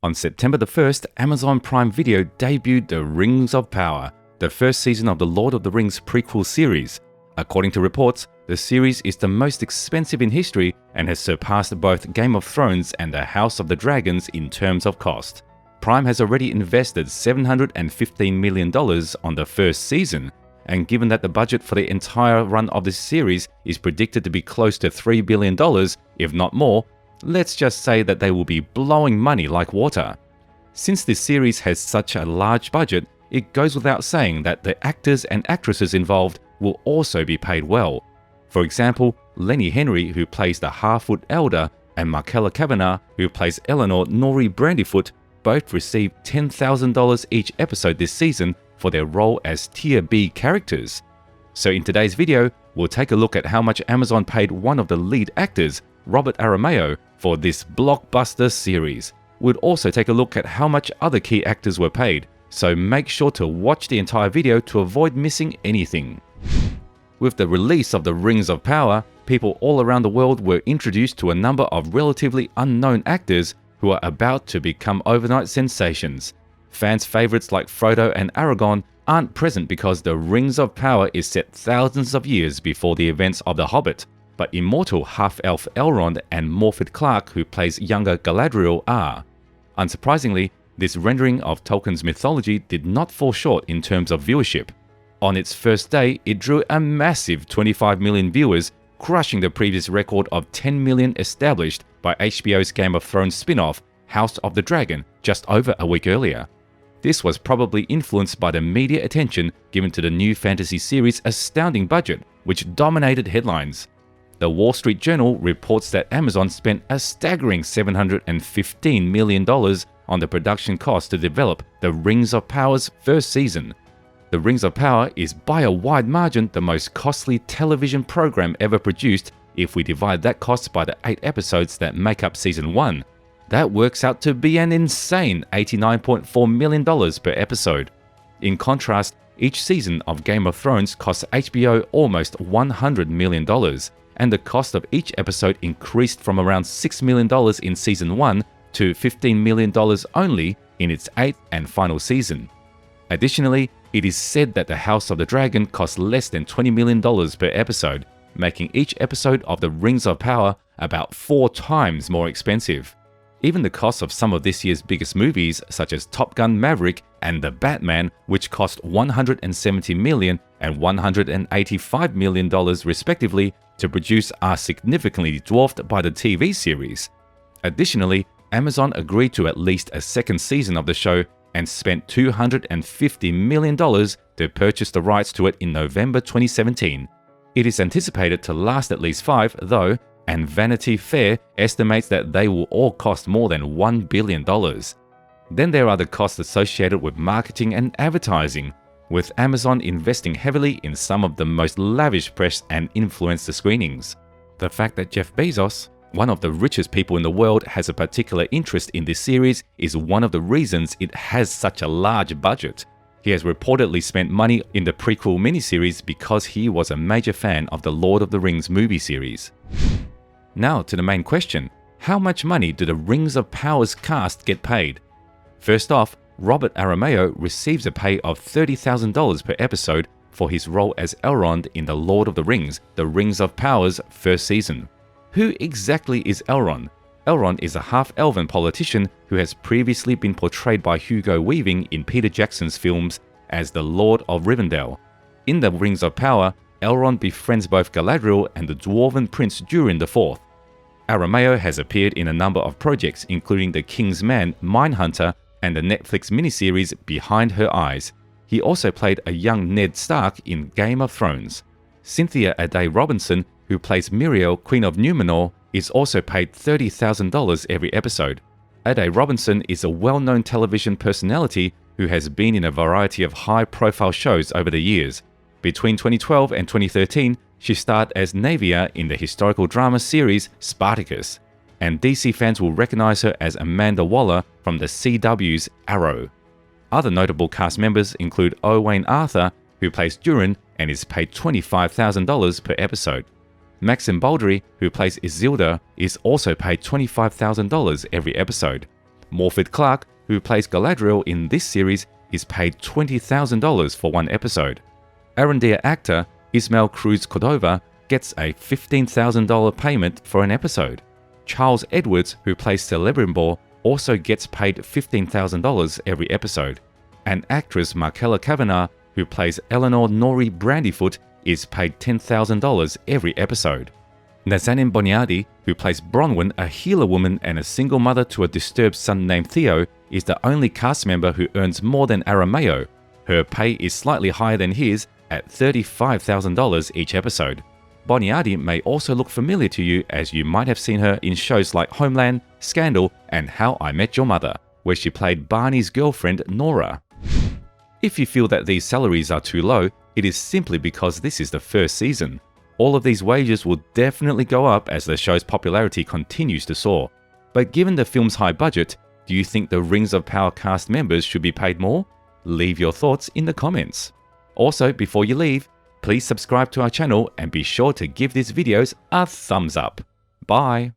On September the 1st, Amazon Prime Video debuted The Rings of Power, the first season of the Lord of the Rings prequel series. According to reports, the series is the most expensive in history and has surpassed both Game of Thrones and The House of the Dragons in terms of cost. Prime has already invested $715 million on the first season, and given that the budget for the entire run of this series is predicted to be close to $3 billion, if not more, let's just say that they will be blowing money like water. Since this series has such a large budget, it goes without saying that the actors and actresses involved will also be paid well. For example, Lenny Henry, who plays the Harfoot Elder, and Markella Kavanagh, who plays Eleanor Nori Brandyfoot, both received $10,000 each episode this season for their role as Tier B characters. So in today's video, we'll take a look at how much Amazon paid one of the lead actors, Robert Aramayo, for this blockbuster series. We'll also take a look at how much other key actors were paid, so make sure to watch the entire video to avoid missing anything. With the release of The Rings of Power, people all around the world were introduced to a number of relatively unknown actors who are about to become overnight sensations. Fans' favorites like Frodo and Aragorn aren't present because The Rings of Power is set thousands of years before the events of The Hobbit, but immortal half-elf Elrond and Morfydd Clark, who plays younger Galadriel, are. Unsurprisingly, this rendering of Tolkien's mythology did not fall short in terms of viewership. On its first day, it drew a massive 25 million viewers, crushing the previous record of 10 million established by HBO's Game of Thrones spin-off, House of the Dragon, just over a week earlier. This was probably influenced by the media attention given to the new fantasy series' astounding budget, which dominated headlines. The Wall Street Journal reports that Amazon spent a staggering $715 million on the production cost to develop The Rings of Power's first season. The Rings of Power is by a wide margin the most costly television program ever produced if we divide that cost by the 8 episodes that make up Season 1. That works out to be an insane $89.4 million per episode. In contrast, each season of Game of Thrones costs HBO almost $100 million, and the cost of each episode increased from around $6 million in Season 1 to $15 million only in its 8th and final season. Additionally, it is said that the House of the Dragon costs less than $20 million per episode, making each episode of The Rings of Power about 4 times more expensive. Even the cost of some of this year's biggest movies, such as Top Gun Maverick and The Batman, which cost $170 million and $185 million respectively to produce, are significantly dwarfed by the TV series. Additionally, Amazon agreed to at least a second season of the show and spent $250 million to purchase the rights to it in November 2017. It is anticipated to last at least 5, though, and Vanity Fair estimates that they will all cost more than $1 billion. Then there are the costs associated with marketing and advertising, with Amazon investing heavily in some of the most lavish press and influencer screenings. The fact that Jeff Bezos, one of the richest people in the world, has a particular interest in this series is one of the reasons it has such a large budget. He has reportedly spent money in the prequel miniseries because he was a major fan of the Lord of the Rings movie series. Now to the main question: how much money do the Rings of Power's cast get paid? First off, Robert Aramayo receives a pay of $30,000 per episode for his role as Elrond in The Lord of the Rings, The Rings of Power's first season. Who exactly is Elrond? Elrond is a half-elven politician who has previously been portrayed by Hugo Weaving in Peter Jackson's films as the Lord of Rivendell. In The Rings of Power, Elrond befriends both Galadriel and the Dwarven Prince Durin IV. Aramayo has appeared in a number of projects, including The King's Man, Mindhunter, and the Netflix miniseries Behind Her Eyes. He also played a young Ned Stark in Game of Thrones. Cynthia Adair Robinson, who plays Miriel, Queen of Numenor, is also paid $30,000 every episode. Adair Robinson is a well-known television personality who has been in a variety of high-profile shows over the years. Between 2012 and 2013, she starred as Naevia in the historical drama series Spartacus, and DC fans will recognize her as Amanda Waller from the CW's Arrow. Other notable cast members include Owain Arthur, who plays Durin and is paid $25,000 per episode. Maxim Baldry, who plays Isildur, is also paid $25,000 every episode. Morfydd Clark, who plays Galadriel in this series, is paid $20,000 for one episode. Arandia actor Ismael Cruz Cordova gets a $15,000 payment for an episode. Charles Edwards, who plays Celebrimbor, also gets paid $15,000 every episode. And actress Markella Kavanagh, who plays Eleanor Nori Brandyfoot, is paid $10,000 every episode. Nazanin Boniadi, who plays Bronwyn, a healer woman and a single mother to a disturbed son named Theo, is the only cast member who earns more than Aramayo. Her pay is slightly higher than his at $35,000 each episode. Boniadi may also look familiar to you, as you might have seen her in shows like Homeland, Scandal, and How I Met Your Mother, where she played Barney's girlfriend Nora. If you feel that these salaries are too low, it is simply because this is the first season. All of these wages will definitely go up as the show's popularity continues to soar. But given the film's high budget, do you think the Rings of Power cast members should be paid more? Leave your thoughts in the comments. Also, before you leave, please subscribe to our channel and be sure to give these videos a thumbs up. Bye!